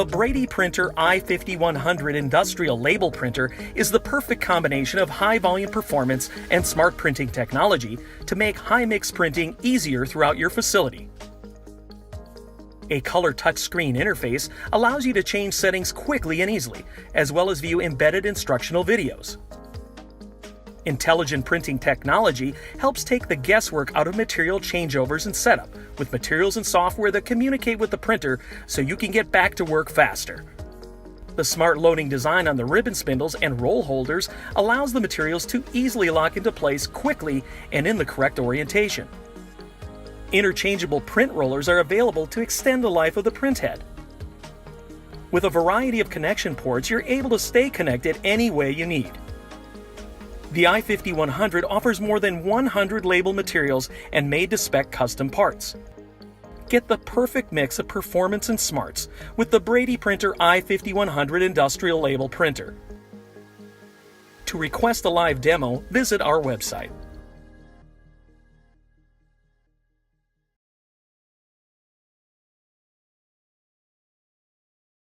The BradyPrinter i5100 industrial label printer is the perfect combination of high-volume performance and smart printing technology to make high-mix printing easier throughout your facility. A color touchscreen interface allows you to change settings quickly and easily, as well as view embedded instructional videos. Intelligent printing technology helps take the guesswork out of material changeovers and setup, with materials and software that communicate with the printer so you can get back to work faster. The smart loading design on the ribbon spindles and roll holders allows the materials to easily lock into place quickly and in the correct orientation. Interchangeable print rollers are available to extend the life of the printhead. With a variety of connection ports, you're able to stay connected any way you need. The i5100 offers more than 100 label materials and made-to-spec custom parts. Get the perfect mix of performance and smarts with the BradyPrinter i5100 industrial label printer. To request a live demo, visit our website.